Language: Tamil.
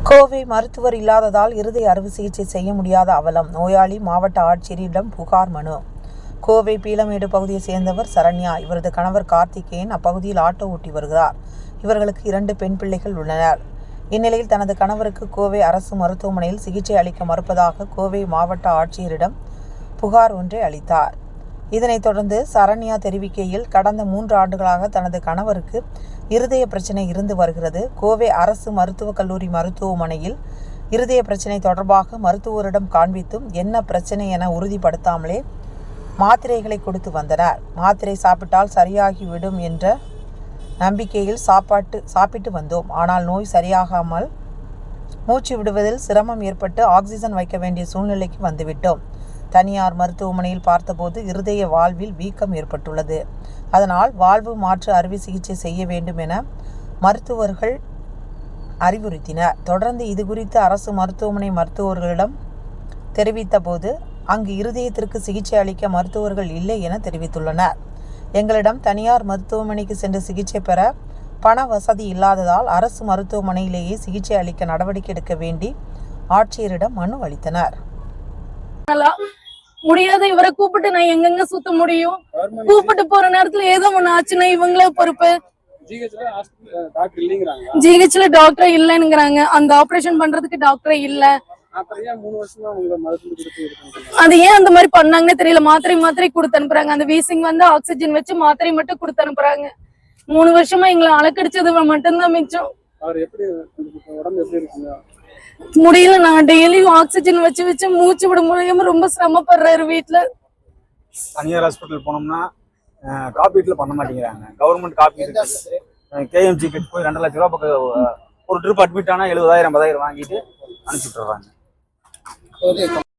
கோவை மருத்துவர் இல்லாததால் இருதய அறுவை சிகிச்சை செய்ய முடியாத அவலம். நோயாளி மாவட்ட ஆட்சியரிடம் புகார் மனு. கோவை பீளமேடு பகுதியை சேர்ந்தவர் சரண்யா. இவரது கணவர் கார்த்திகேயன் அப்பகுதியில் ஆட்டோ ஓட்டி வருகிறார். இவர்களுக்கு 2 பெண் பிள்ளைகள் உள்ளனர். இந்நிலையில் தனது கணவருக்கு கோவை அரசு மருத்துவமனையில் சிகிச்சை அளிக்க மறுப்பதாக கோவை மாவட்ட ஆட்சியரிடம் புகார் ஒன்றை அளித்தார். இதனைத் தொடர்ந்து சரண்யா தெரிவிக்கையில், கடந்த 3 ஆண்டுகளாக தனது கணவருக்கு இருதய பிரச்சனை இருந்து வருகிறது. கோவை அரசு மருத்துவக் கல்லூரி மருத்துவமனையில் இருதய பிரச்சனை தொடர்பாக மருத்துவரிடம் காண்பித்தும் என்ன பிரச்சனை என உறுதிப்படுத்தாமலே மாத்திரைகளை கொடுத்து வந்தனர். மாத்திரை சாப்பிட்டால் சரியாகிவிடும் என்ற நம்பிக்கையில் சாப்பிட்டு வந்தோம். ஆனால் நோய் சரியாகாமல் மூச்சு விடுவதில் சிரமம் ஏற்பட்டு ஆக்சிஜன் வைக்க வேண்டிய சூழ்நிலைக்கு வந்துவிட்டோம். தனியார் மருத்துவமனையில் பார்த்தபோது இருதய வால்வில் வீக்கம் ஏற்பட்டுள்ளது. அதனால் வால்வு மாற்று அறுவை சிகிச்சை செய்ய வேண்டும் என மருத்துவர்கள் அறிவுறுத்தினர். தொடர்ந்து இது குறித்து அரசு மருத்துவமனை மருத்துவர்களிடம் தெரிவித்த போது அங்கு இருதயத்திற்கு சிகிச்சை அளிக்க மருத்துவர்கள் இல்லை என தெரிவித்துள்ளனர். எங்களிடம் தனியார் மருத்துவமனைக்கு சென்று சிகிச்சை பெற பண வசதி இல்லாததால் அரசு மருத்துவமனையிலேயே சிகிச்சை அளிக்க நடவடிக்கை எடுக்க வேண்டி ஆட்சியரிடம் மனு அளித்தனர். முடியாத இவரை கூப்பிட்டு நான் எங்கெங்க சுத்த முடியும்? கூப்பிட்டு போற நேரத்துல ஏதோ ஒண்ணு ஆச்சுன்னா இவங்களே பொறுப்பு. ஜிஹெச்ல டாக்டர் இல்லைங்கிறாங்க. அந்த ஆபரேஷன் பண்றதுக்கு டாக்டர் இல்ல. அது ஏன் அந்த மாதிரி பண்ணாங்கன்னு தெரியல. மாத்திரை கொடுத்து அனுப்புறாங்க. அந்த வீசிங் வந்து ஆக்சிஜன் வச்சு மாத்திரை மட்டும் கொடுத்து அனுப்புறாங்க. 3 வருஷமா எங்களை அலக்கடிச்சது மட்டும்தான் மிச்சம். முடியல. நான் டெய்லியும் ஆக்சிஜன் வச்சு மூச்சு விட முடியாம ரொம்ப சிரமப்படுறாரு. வீட்டுல தனியார் ஹாஸ்பிட்டல் போனோம்னா காப்பீட்டுல பண்ண மாட்டேங்கிறாங்க. கவர்மெண்ட் காப்பீடு KMG கிட்ட போய் 2 லட்சம் ரூபாய் பக்கம் ஒரு ட்ரிப் அட்மிட் ஆனா 70,000 80,000 வாங்கிட்டு அனுப்பிச்சுட்டுறாங்க.